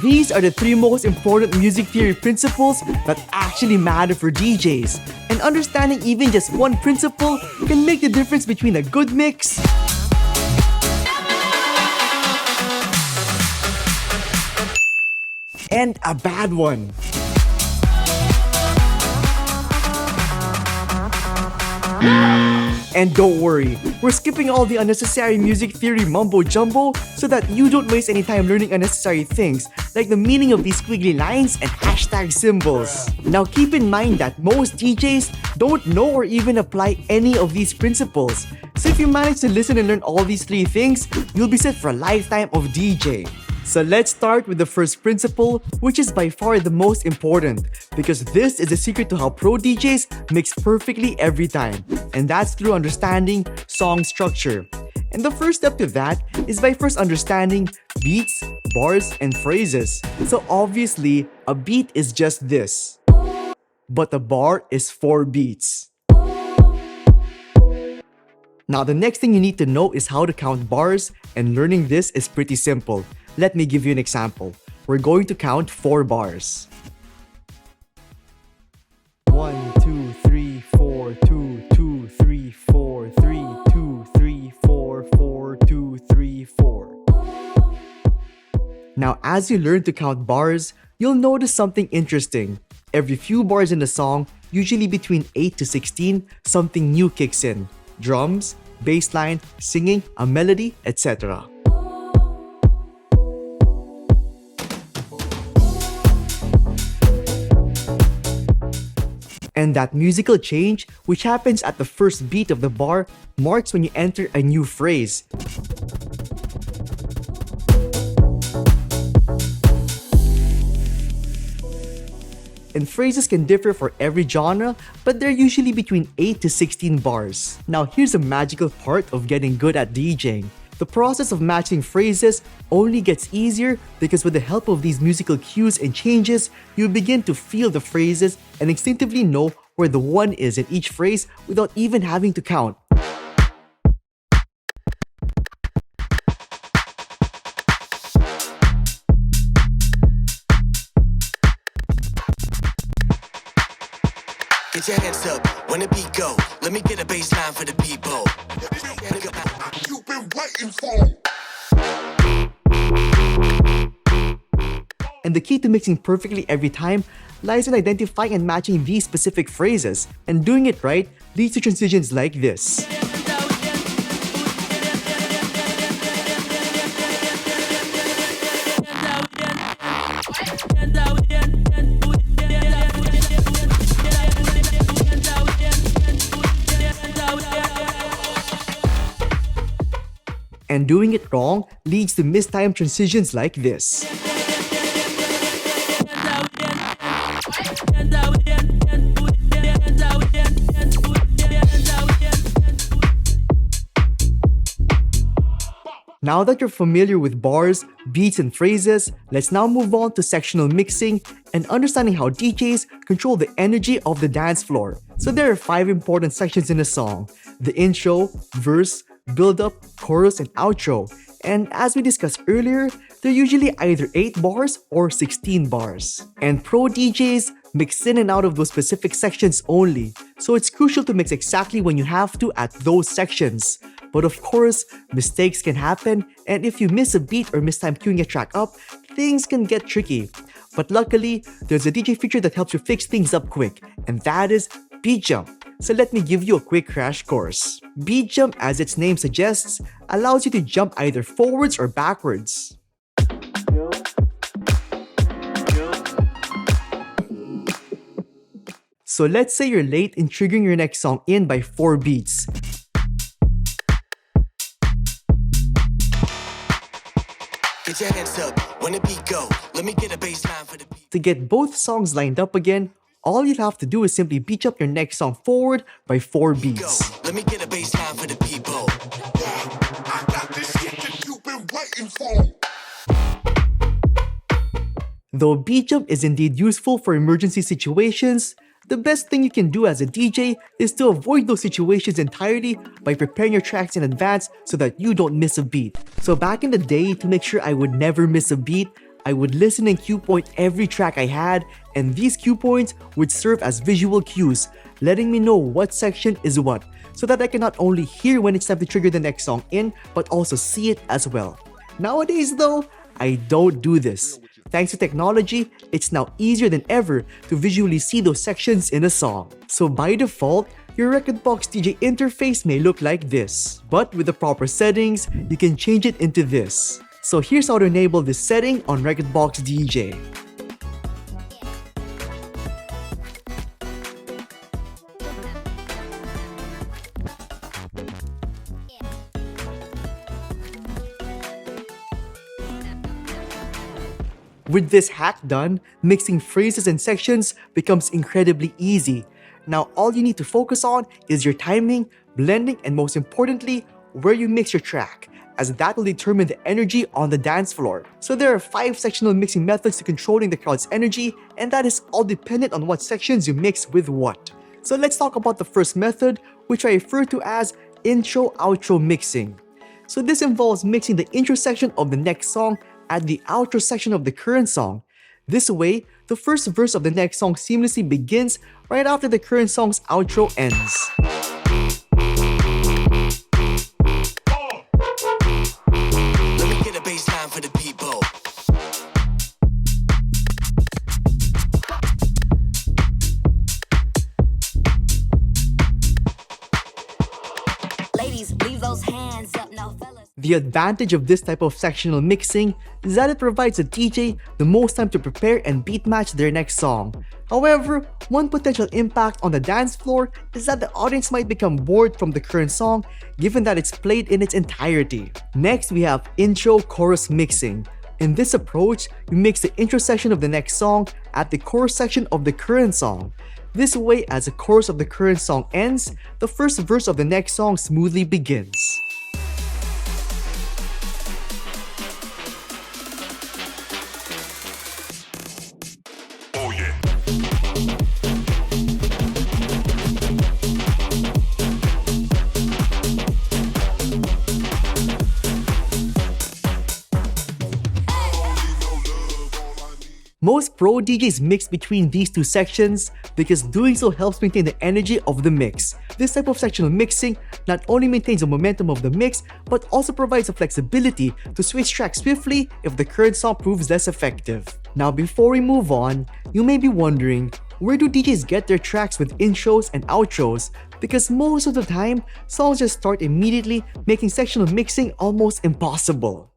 These are the 3 most important music theory principles that actually matter for DJs. And understanding even just one principle can make the difference between a good mix and a bad one. And don't worry, we're skipping all the unnecessary music theory mumbo jumbo so that you don't waste any time learning unnecessary things like the meaning of these squiggly lines and hashtag symbols. Now keep in mind that most DJs don't know or even apply any of these principles. So if you manage to listen and learn all these 3 things, you'll be set for a lifetime of DJ. So let's start with the first principle, which is by far the most important, because this is the secret to how pro DJs mix perfectly every time, and that's through understanding song structure. And the first step to that is by first understanding beats, bars, and phrases. So obviously, a beat is just this, but a bar is 4 beats. Now the next thing you need to know is how to count bars, and learning this is pretty simple. Let me give you an example. We're going to count 4 bars. 1, 2, 3, 4, 2, 2, 3, 4, 3, 2, 3, 4, 4, 2, 3, 4. Now, as you learn to count bars, you'll notice something interesting. Every few bars in the song, usually between 8 to 16, something new kicks in. Drums, bass line, singing, a melody, etc. And that musical change, which happens at the first beat of the bar, marks when you enter a new phrase. And phrases can differ for every genre, but they're usually between 8 to 16 bars. Now here's the magical part of getting good at DJing. The process of matching phrases only gets easier because with the help of these musical cues and changes, you begin to feel the phrases and instinctively know where the one is in each phrase without even having to count. Get your hands up when the beat go. Let me get a bass line for the people. You've been waiting for. And the key to mixing perfectly every time lies in identifying and matching these specific phrases. And doing it right leads to transitions like this. And doing it wrong leads to mistimed transitions like this. Now that you're familiar with bars, beats, and phrases, let's now move on to sectional mixing and understanding how DJs control the energy of the dance floor. So there are 5 important sections in a song: the intro, verse, build-up, chorus, and outro. And as we discussed earlier, they're usually either 8 bars or 16 bars. And pro DJs mix in and out of those specific sections only, so it's crucial to mix exactly when you have to at those sections. But of course, mistakes can happen, and if you miss a beat or miss time queuing a track up, things can get tricky. But luckily, there's a DJ feature that helps you fix things up quick, and that is beat jump. So let me give you a quick crash course. Beat jump, as its name suggests, allows you to jump either forwards or backwards. So let's say you're late in triggering your next song in by 4 beats. Get your hands up when the beat go. Let me get a bass line for the beat. To get both songs lined up again, all you'll have to do is simply beat up your next song forward by 4 beats. Let me get a bass line for the people. I got this shit that you've been waiting for. Though beat jump is indeed useful for emergency situations, the best thing you can do as a DJ is to avoid those situations entirely by preparing your tracks in advance so that you don't miss a beat. So back in the day, to make sure I would never miss a beat, I would listen and cue point every track I had, and these cue points would serve as visual cues, letting me know what section is what, so that I can not only hear when it's time to trigger the next song in, but also see it as well. Nowadays though, I don't do this. Thanks to technology, it's now easier than ever to visually see those sections in a song. So by default, your Rekordbox DJ interface may look like this, but with the proper settings, you can change it into this. So here's how to enable this setting on Rekordbox DJ. With this hack done, mixing phrases and sections becomes incredibly easy. Now all you need to focus on is your timing, blending, and most importantly, where you mix your track, as that will determine the energy on the dance floor. So there are 5 sectional mixing methods to controlling the crowd's energy, and that is all dependent on what sections you mix with what. So let's talk about the first method, which I refer to as Intro-Outro Mixing. So this involves mixing the intro section of the next song at the outro section of the current song. This way, the first verse of the next song seamlessly begins right after the current song's outro ends. Let me get a bass line for the people. Ladies, leave those hands up now, fellas. The advantage of this type of sectional mixing is that it provides a DJ the most time to prepare and beat match their next song. However, one potential impact on the dance floor is that the audience might become bored from the current song given that it's played in its entirety. Next, we have Intro-Chrorus Mixing. In this approach, you mix the intro section of the next song at the chorus section of the current song. This way, as the chorus of the current song ends, the first verse of the next song smoothly begins. Oh yeah. Most pro DJs mix between these two sections because doing so helps maintain the energy of the mix. This type of sectional mixing not only maintains the momentum of the mix, but also provides the flexibility to switch tracks swiftly if the current song proves less effective. Now before we move on, you may be wondering, where do DJs get their tracks with intros and outros? Because most of the time, songs just start immediately, making sectional mixing almost impossible.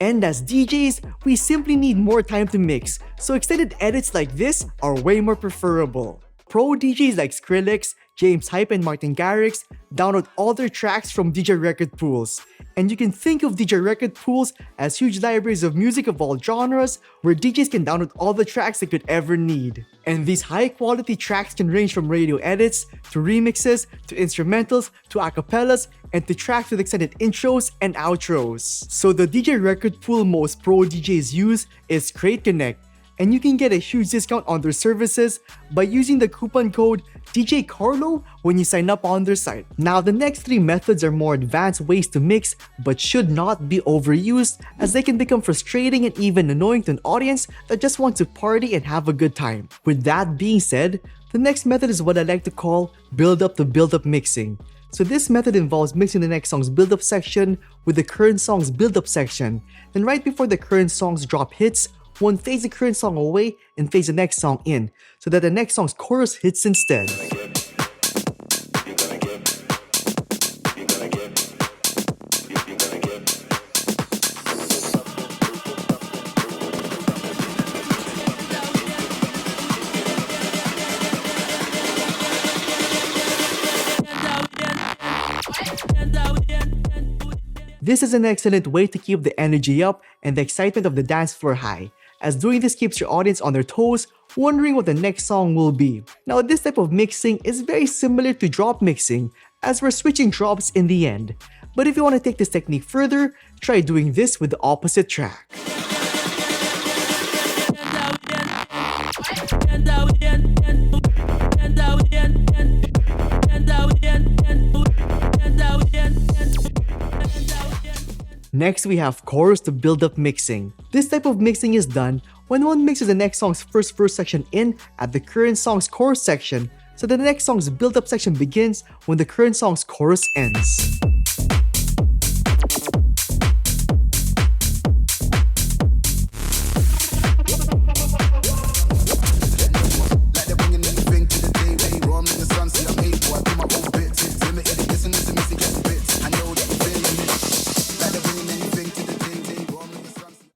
And as DJs, we simply need more time to mix, so extended edits like this are way more preferable. Pro DJs like Skrillex, James Hype, and Martin Garrix download all their tracks from DJ record pools. And you can think of DJ record pools as huge libraries of music of all genres where DJs can download all the tracks they could ever need. And these high quality tracks can range from radio edits, to remixes, to instrumentals, to acapellas, and to tracks with extended intros and outros. So the DJ record pool most pro DJs use is Crate Connect, and you can get a huge discount on their services by using the coupon code DJ Carlo when you sign up on their site. Now the next 3 methods are more advanced ways to mix but should not be overused, as they can become frustrating and even annoying to an audience that just wants to party and have a good time. With that being said, the next method is what I like to call build-up to build-up mixing. So this method involves mixing the next song's build-up section with the current song's build-up section. Then right before the current song's drop hits, one fades the current song away and fades the next song in, so that the next song's chorus hits instead. This is an excellent way to keep the energy up and the excitement of the dance floor high, as doing this keeps your audience on their toes, wondering what the next song will be. Now this type of mixing is very similar to drop mixing, as we're switching drops in the end. But if you want to take this technique further, try doing this with the opposite track. Next, we have chorus to build-up mixing. This type of mixing is done when one mixes the next song's first verse section in at the current song's chorus section, so that the next song's build-up section begins when the current song's chorus ends.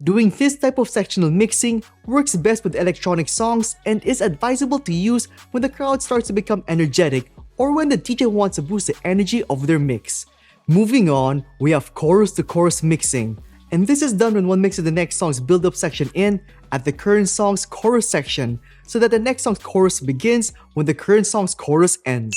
Doing this type of sectional mixing works best with electronic songs and is advisable to use when the crowd starts to become energetic or when the DJ wants to boost the energy of their mix. Moving on, we have chorus to chorus mixing, and this is done when one mixes the next song's build-up section in at the current song's chorus section, so that the next song's chorus begins when the current song's chorus ends.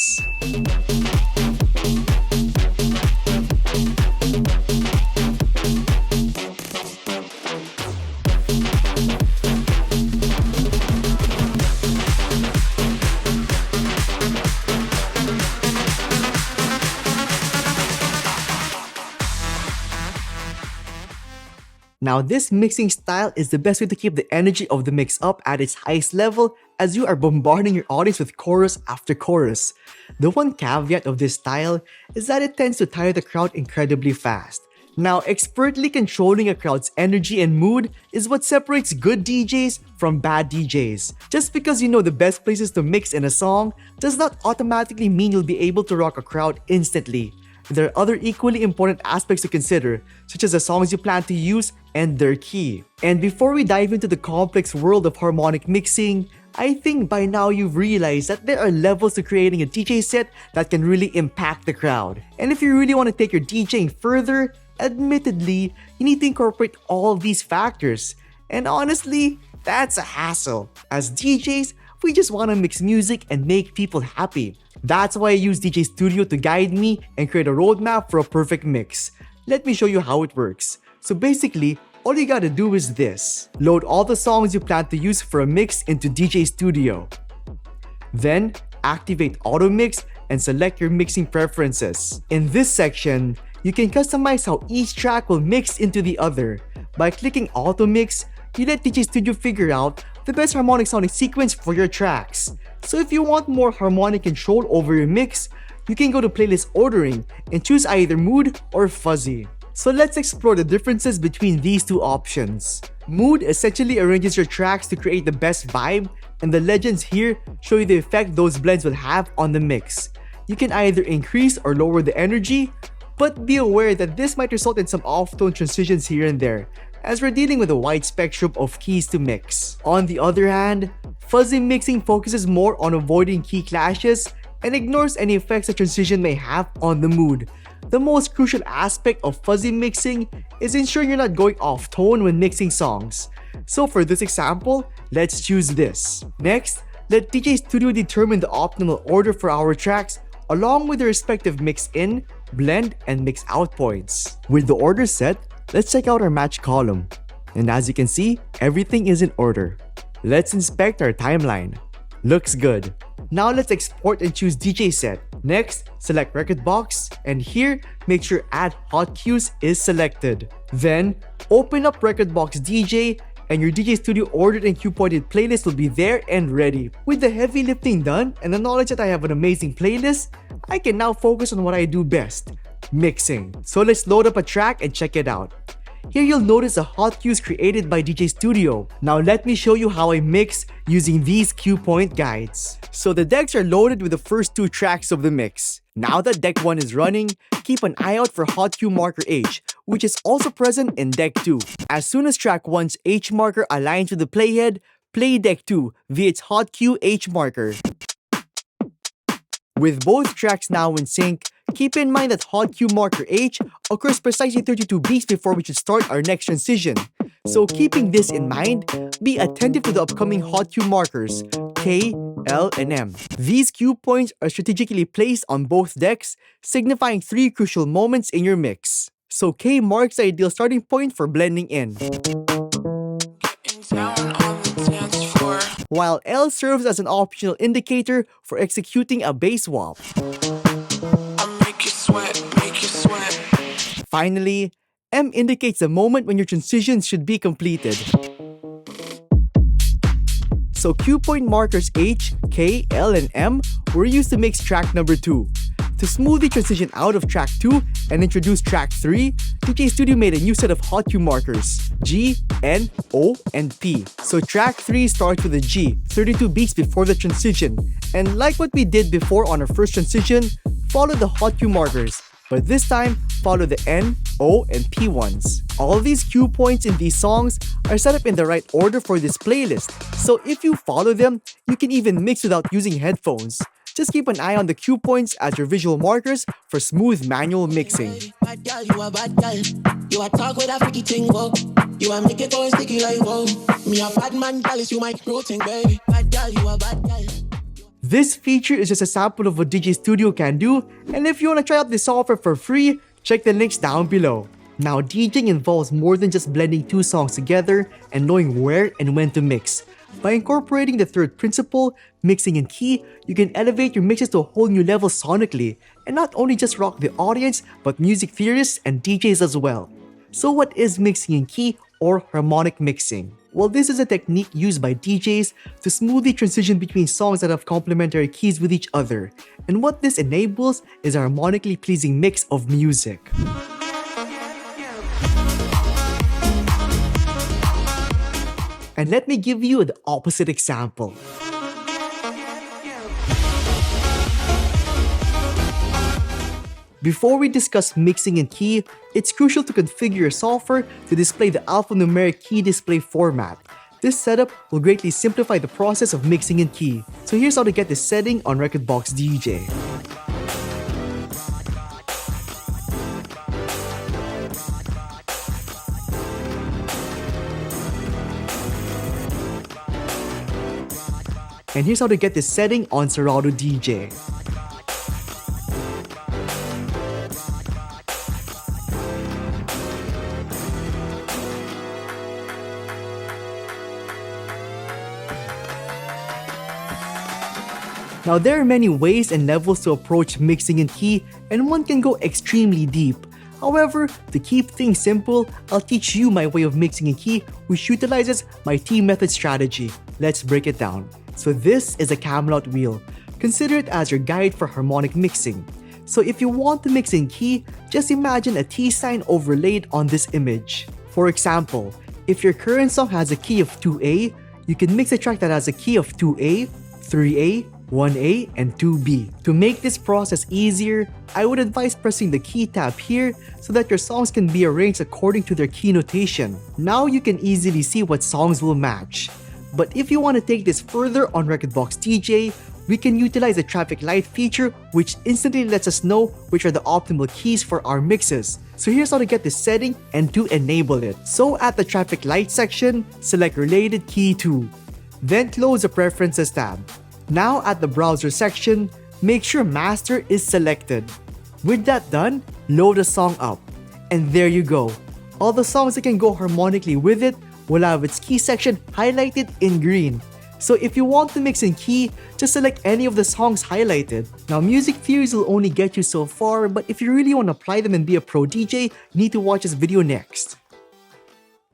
Now, this mixing style is the best way to keep the energy of the mix up at its highest level as you are bombarding your audience with chorus after chorus. The one caveat of this style is that it tends to tire the crowd incredibly fast. Now, expertly controlling a crowd's energy and mood is what separates good DJs from bad DJs. Just because you know the best places to mix in a song does not automatically mean you'll be able to rock a crowd instantly. There are other equally important aspects to consider, such as the songs you plan to use and their key. And before we dive into the complex world of harmonic mixing, I think by now you've realized that there are levels to creating a DJ set that can really impact the crowd. And if you really want to take your DJing further, admittedly, you need to incorporate all these factors. And honestly, that's a hassle. As DJs, we just want to mix music and make people happy. That's why I use DJ Studio to guide me and create a roadmap for a perfect mix. Let me show you how it works. So basically, all you gotta do is this. Load all the songs you plan to use for a mix into DJ Studio. Then, activate Auto Mix and select your mixing preferences. In this section, you can customize how each track will mix into the other. By clicking Auto Mix, you let DJ Studio figure out the best harmonic sounding sequence for your tracks. So if you want more harmonic control over your mix, you can go to playlist ordering and choose either mood or fuzzy. So let's explore the differences between these two options. Mood essentially arranges your tracks to create the best vibe, and the legends here show you the effect those blends will have on the mix. You can either increase or lower the energy, but be aware that this might result in some off-tone transitions here and there, as we're dealing with a wide spectrum of keys to mix. On the other hand, fuzzy mixing focuses more on avoiding key clashes and ignores any effects a transition may have on the mood. The most crucial aspect of fuzzy mixing is ensuring you're not going off tone when mixing songs. So for this example, let's choose this. Next, let DJ Studio determine the optimal order for our tracks along with the respective mix in, blend, and mix out points. With the order set, let's check out our match column. And as you can see, everything is in order. Let's inspect our timeline. Looks good. Now let's export and choose DJ set. Next, select record box, and here, make sure add hot cues is selected. Then, open up record box DJ, and your DJ Studio ordered and cue pointed playlist will be there and ready. With the heavy lifting done and the knowledge that I have an amazing playlist, I can now focus on what I do best, mixing. So let's load up a track and check it out. Here you'll notice the hot cues created by DJ Studio. Now let me show you how I mix using these cue point guides. So the decks are loaded with the first two tracks of the mix. Now that deck 1 is running, keep an eye out for hot cue marker H, which is also present in deck 2. As soon as track 1's H marker aligns with the playhead, play deck 2 via its hot cue H marker. With both tracks now in sync, keep in mind that hot cue marker H occurs precisely 32 beats before we should start our next transition. So keeping this in mind, be attentive to the upcoming hot cue markers, K, L, and M. These cue points are strategically placed on both decks, signifying 3 crucial moments in your mix. So K marks the ideal starting point for blending in, while L serves as an optional indicator for executing a bass swap. Finally, M indicates the moment when your transition should be completed. So cue point markers H, K, L, and M were used to mix track number 2. To smoothly transition out of track 2 and introduce track 3, DJ Studio made a new set of hot cue markers, G, N, O, and P. So track 3 starts with a G, 32 beats before the transition. And like what we did before on our first transition, follow the hot cue markers, but this time, follow the N, O, and P ones. All these cue points in these songs are set up in the right order for this playlist, so if you follow them, you can even mix without using headphones. Just keep an eye on the cue points as your visual markers for smooth manual mixing. Bad girl, you a bad girl. You a talk with a freaky thing, whoa. You a make it go sticky like whoa. Me a bad man, girl, is you my pro thing, baby. Bad girl, you a bad girl. This feature is just a sample of what DJ Studio can do, and if you want to try out this software for free, check the links down below. Now, DJing involves more than just blending two songs together and knowing where and when to mix. By incorporating the third principle, mixing in key, you can elevate your mixes to a whole new level sonically, and not only just rock the audience, but music theorists and DJs as well. So what is mixing in key or harmonic mixing? Well, this is a technique used by DJs to smoothly transition between songs that have complementary keys with each other. And what this enables is a harmonically pleasing mix of music. And let me give you the opposite example. Before we discuss mixing in key, it's crucial to configure your software to display the alphanumeric key display format. This setup will greatly simplify the process of mixing in key. So here's how to get this setting on Rekordbox DJ. And here's how to get this setting on Serato DJ. Now, there are many ways and levels to approach mixing in key, and one can go extremely deep. However, to keep things simple, I'll teach you my way of mixing in key, which utilizes my T method strategy. Let's break it down. So this is a Camelot wheel. Consider it as your guide for harmonic mixing. So if you want to mix in key, just imagine a T sign overlaid on this image. For example, if your current song has a key of 2A, you can mix a track that has a key of 2A, 3A, 1A, and 2B. To make this process easier, I would advise pressing the key tab here so that your songs can be arranged according to their key notation. Now you can easily see what songs will match. But if you want to take this further on Rekordbox DJ, we can utilize the traffic light feature, which instantly lets us know which are the optimal keys for our mixes. So here's how to get this setting and to enable it. So at the traffic light section, select related key 2. Then close the preferences tab. Now at the browser section, make sure master is selected. With that done, load the song up. And there you go. All the songs that can go harmonically with it will have its key section highlighted in green. So if you want to mix in key, just select any of the songs highlighted. Now, music theories will only get you so far, but if you really want to apply them and be a pro DJ, you need to watch this video next.